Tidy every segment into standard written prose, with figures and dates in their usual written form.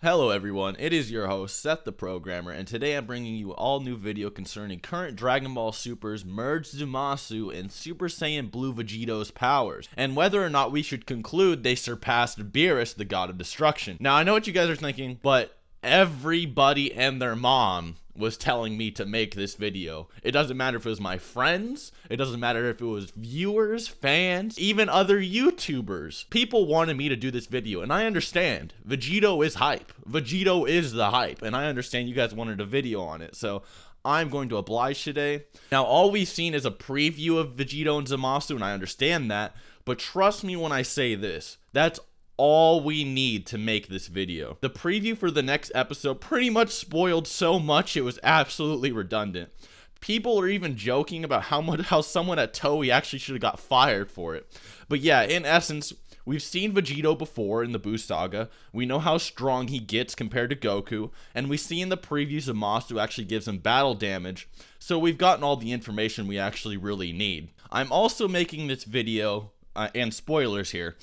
Hello everyone, it is your host, SethTheProgrammer, and today I'm bringing you an all-new video concerning current Dragon Ball Super's merged Zamasu and Super Saiyan Blue Vegito's powers, and whether or not we should conclude they surpassed Beerus, the God of Destruction. Now, I know what you guys are thinking, but everybody and their mom was telling me to make this video. It doesn't matter if it was my friends, it doesn't matter if it was viewers, fans, even other YouTubers. People wanted me to do this video, and I understand. Vegito is hype. Vegito is the hype, and I understand you guys wanted a video on it, so I'm going to oblige today. Now, all we've seen is a preview of Vegito and Zamasu, and I understand that, but trust me when I say this, that's all we need to make this video. The preview for the next episode pretty much spoiled so much it was absolutely redundant. People are even joking about how someone at Toei actually should have got fired for it. But yeah, in essence, we've seen Vegito before in the Buu saga. We know how strong he gets compared to Goku, and we see in the preview Zamasu actually gives him battle damage. So we've gotten all the information we actually really need. I'm also making this video, and spoilers here,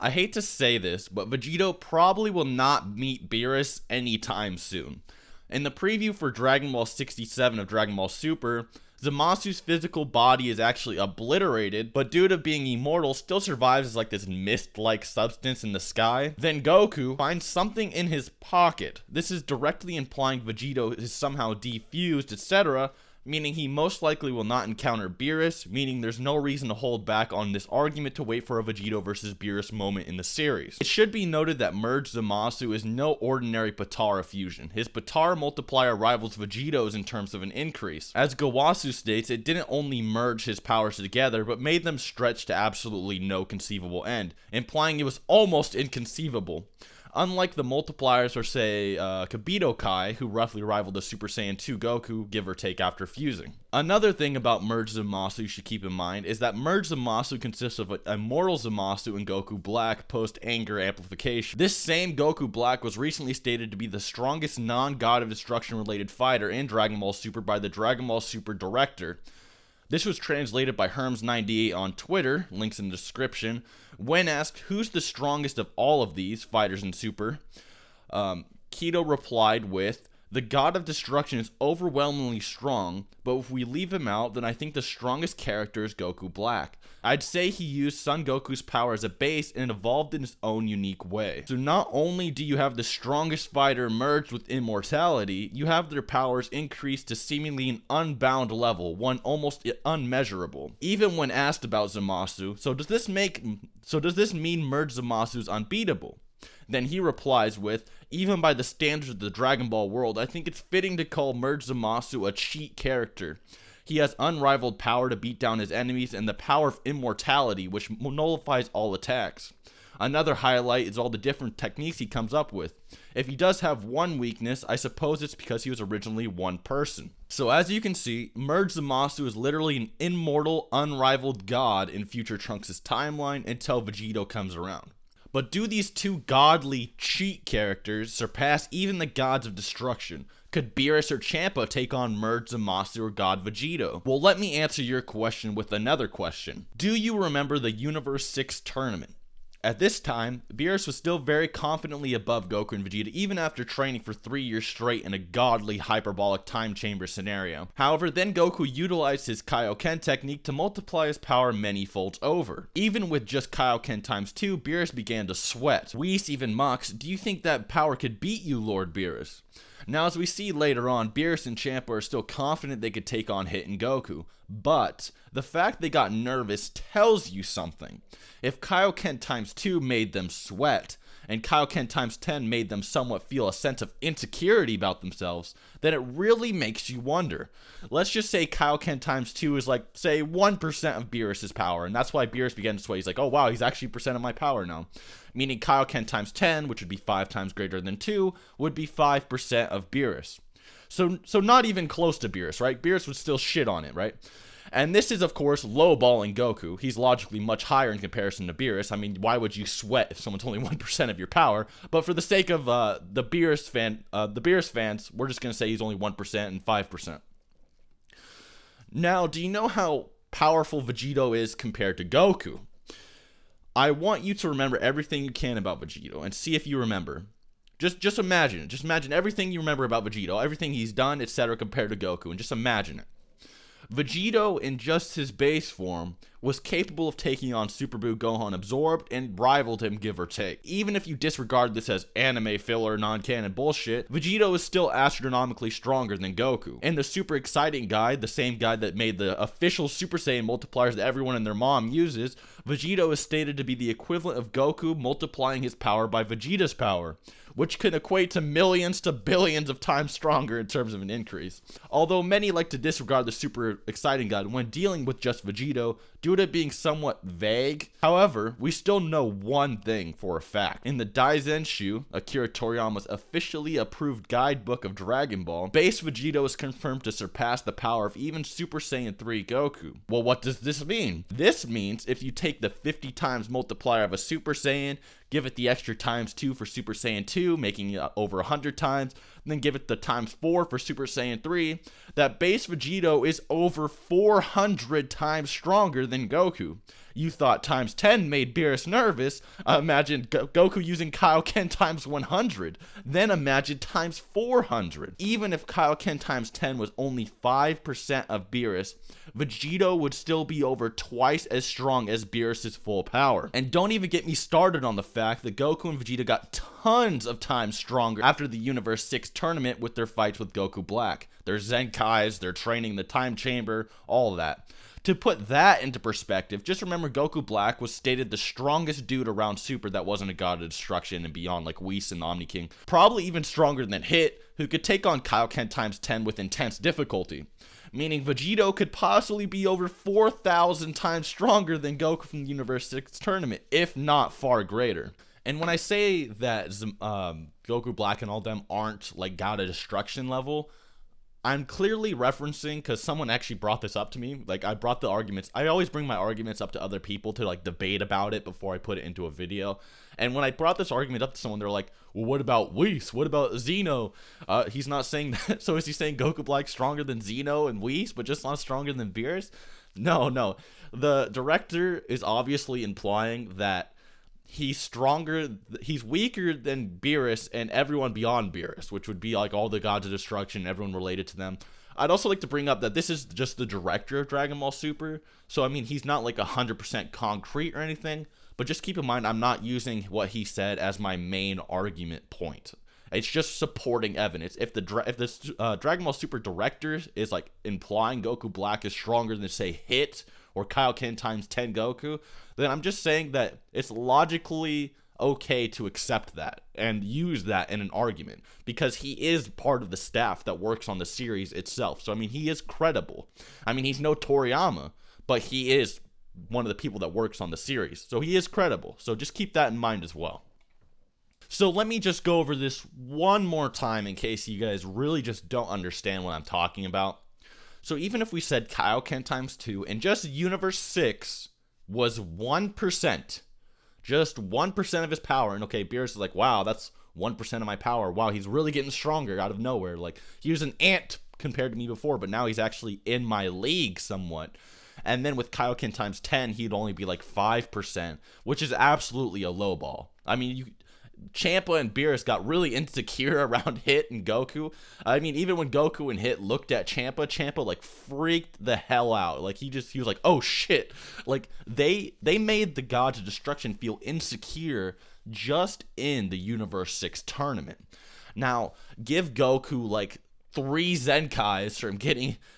I hate to say this, but Vegito probably will not meet Beerus anytime soon. In the preview for Dragon Ball 67 of Dragon Ball Super, Zamasu's physical body is actually obliterated, but due to being immortal, still survives as like this mist-like substance in the sky. Then Goku finds something in his pocket. This is directly implying Vegito is somehow defused, etc., meaning he most likely will not encounter Beerus, meaning there's no reason to hold back on this argument to wait for a Vegito versus Beerus moment in the series. It should be noted that merged Zamasu is no ordinary Potara fusion. His Potara multiplier rivals Vegito's in terms of an increase. As Gowasu states, it didn't only merge his powers together, but made them stretch to absolutely no conceivable end, implying it was almost inconceivable. Unlike the multipliers for, say, Kibito Kai, who roughly rivaled the Super Saiyan 2 Goku, give or take after fusing. Another thing about merged Zamasu you should keep in mind is that merged Zamasu consists of an immortal Zamasu and Goku Black post-anger amplification. This same Goku Black was recently stated to be the strongest non-God of Destruction related fighter in Dragon Ball Super by the Dragon Ball Super director. This was translated by Herms98 on Twitter, links in the description. When asked who's the strongest of all of these fighters in Super, Keto replied with, "The God of Destruction is overwhelmingly strong, but if we leave him out, then I think the strongest character is Goku Black. I'd say he used Son Goku's power as a base and evolved in his own unique way." So not only do you have the strongest fighter merged with immortality, you have their powers increased to seemingly an unbound level, one almost unmeasurable. Even when asked about Zamasu, so does this mean merged Zamasu is unbeatable? Then he replies with, "Even by the standards of the Dragon Ball world, I think it's fitting to call merged Zamasu a cheat character. He has unrivaled power to beat down his enemies and the power of immortality, which nullifies all attacks. Another highlight is all the different techniques he comes up with. If he does have one weakness, I suppose it's because he was originally one person." So as you can see, merged Zamasu is literally an immortal, unrivaled god in future Trunks' timeline until Vegito comes around. But do these two godly cheat characters surpass even the gods of destruction? Could Beerus or Champa take on merged Zamasu or God Vegito? Well, let me answer your question with another question. Do you remember the Universe 6 tournament? At this time, Beerus was still very confidently above Goku and Vegeta even after training for 3 years straight in a godly hyperbolic time chamber scenario. However, then Goku utilized his Kaioken technique to multiply his power many folds over. Even with just Kaioken times 2, Beerus began to sweat. Whis even mocks, "Do you think that power could beat you, Lord Beerus?" Now, as we see later on, Beerus and Champa are still confident they could take on Hit and Goku, but the fact they got nervous tells you something. If Kaioken times 2 made them sweat, and Kaioken times 10 made them somewhat feel a sense of insecurity about themselves, then it really makes you wonder. Let's just say Kaioken times 2 is like, say, 1% of Beerus' power, and that's why Beerus began to sweat. He's like, oh wow, he's actually percent of my power now. Meaning Kaioken times 10, which would be 5 times greater than 2, would be 5% of Beerus. So not even close to Beerus, right? Beerus would still shit on it, right? And this is, of course, lowballing Goku. He's logically much higher in comparison to Beerus. I mean, why would you sweat if someone's only 1% of your power? But for the sake of the Beerus fans, we're just going to say he's only 1% and 5%. Now, do you know how powerful Vegito is compared to Goku? I want you to remember everything you can about Vegito and see if you remember. Just imagine it. Just imagine everything you remember about Vegito, everything he's done, etc., compared to Goku, and just imagine it. Vegito, in just his base form, was capable of taking on Super Buu Gohan absorbed and rivaled him, give or take. Even if you disregard this as anime filler, non-canon bullshit, Vegito is still astronomically stronger than Goku. In the Super Exciting Guide, the same guide that made the official Super Saiyan multipliers that everyone and their mom uses, Vegito is stated to be the equivalent of Goku multiplying his power by Vegeta's power, which can equate to millions to billions of times stronger in terms of an increase. Although many like to disregard the Super Exciting Guide when dealing with just Vegito, due to it being somewhat vague. However, we still know one thing for a fact. In the Daizenshu, Akira Toriyama's officially approved guidebook of Dragon Ball, base Vegito is confirmed to surpass the power of even Super Saiyan 3 Goku. Well, what does this mean? This means if you take the 50 times multiplier of a Super Saiyan, give it the extra times 2 for Super Saiyan 2, making it over 100 times, and then give it the times 4 for Super Saiyan 3, that base Vegito is over 400 times stronger than Goku. You thought times 10 made Beerus nervous. Imagine Goku using Kaioken times 100. Then imagine times 400. Even if Kaioken times 10 was only 5% of Beerus, Vegito would still be over twice as strong as Beerus' full power. And don't even get me started on the fact that Goku and Vegeta got tons of times stronger after the Universe 6 tournament with their fights with Goku Black. Their Zenkais, their training, the time chamber, all of that. To put that into perspective, just remember Goku Black was stated the strongest dude around Super that wasn't a God of Destruction and beyond, like Whis and Omni King. Probably even stronger than Hit, who could take on Kaioken times 10 with intense difficulty. Meaning Vegito could possibly be over 4,000 times stronger than Goku from the Universe 6 tournament, if not far greater. And when I say that Goku Black and all them aren't like God of Destruction level, I'm clearly referencing, because someone actually brought this up to me, like I brought the arguments, I always bring my arguments up to other people to like debate about it before I put it into a video, and when I brought this argument up to someone, they're like, well, what about Whis? What about Zeno? He's not saying that, so is he saying Goku Black's stronger than Zeno and Whis, but just not stronger than Beerus? No, the director is obviously implying that he's weaker than Beerus and everyone beyond Beerus, which would be like all the Gods of Destruction, everyone related to them. I'd also like to bring up that this is just the director of Dragon Ball Super, so I mean, he's not like 100% concrete or anything, but just keep in mind, I'm not using what he said as my main argument point. It's just supporting evidence. If this Dragon Ball Super director is like implying Goku Black is stronger than, say, Hit or Kaioken times 10 Goku, then I'm just saying that it's logically okay to accept that and use that in an argument, because he is part of the staff that works on the series itself. So I mean, he is credible. I mean, he's no Toriyama, but he is one of the people that works on the series, so he is credible. So just keep that in mind as well. So let me just go over this one more time in case you guys really just don't understand what I'm talking about. So even if we said Kaioken times 2 and just Universe 6 was 1%, just 1% of his power, and okay, Beerus is like, wow, that's 1% of my power. Wow, he's really getting stronger out of nowhere. Like, he was an ant compared to me before, but now he's actually in my league somewhat. And then with Kaioken times 10, he'd only be like 5%, which is absolutely a low ball. I mean, Champa and Beerus got really insecure around Hit and Goku. I mean, even when Goku and Hit looked at Champa like freaked the hell out. Like he was like, oh shit. Like they made the Gods of Destruction feel insecure just in the Universe 6 tournament. Now, give Goku like 3 Zenkais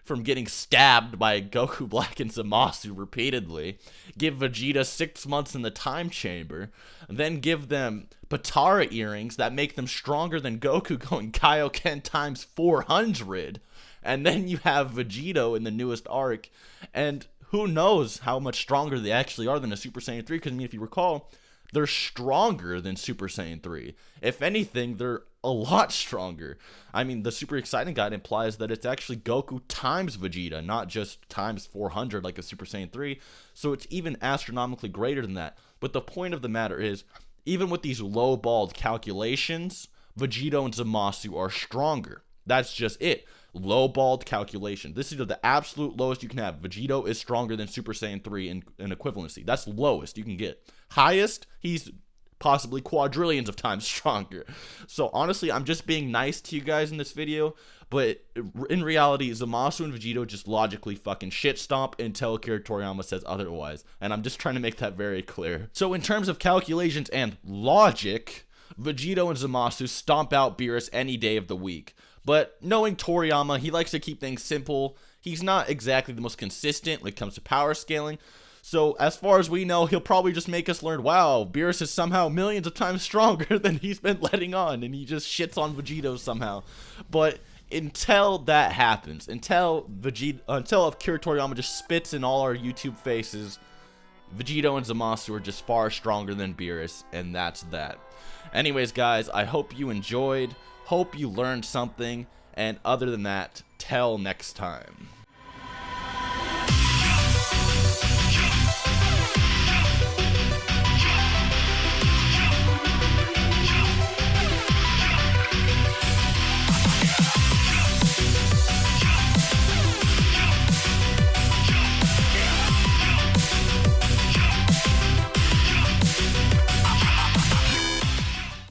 from getting stabbed by Goku Black and Zamasu repeatedly, give Vegeta 6 months in the time chamber, then give them Patara earrings that make them stronger than Goku going Kaioken times 400, and then you have Vegito in the newest arc, and who knows how much stronger they actually are than a Super Saiyan 3, because I mean, if you recall, they're stronger than Super Saiyan 3. If anything, they're a lot stronger. I mean, the Super Exciting Guide implies that it's actually Goku times Vegeta, not just times 400 like a Super Saiyan 3. So it's even astronomically greater than that. But the point of the matter is, even with these low-balled calculations, Vegito and Zamasu are stronger. That's just it. Low-balled calculation. This is the absolute lowest you can have. Vegito is stronger than Super Saiyan 3 in equivalency. That's lowest you can get. Highest, he's possibly quadrillions of times stronger. So honestly, I'm just being nice to you guys in this video, but in reality, Zamasu and Vegito just logically fucking shit stomp until Akira Toriyama says otherwise, and I'm just trying to make that very clear. So in terms of calculations and logic, Vegito and Zamasu stomp out Beerus any day of the week. But knowing Toriyama, he likes to keep things simple. He's not exactly the most consistent when it comes to power scaling. So as far as we know, he'll probably just make us learn, wow, Beerus is somehow millions of times stronger than he's been letting on, and he just shits on Vegito somehow. But until that happens, until Akira Toriyama just spits in all our YouTube faces, Vegito and Zamasu are just far stronger than Beerus, and that's that. Anyways, guys, I hope you enjoyed, hope you learned something, and other than that, till next time.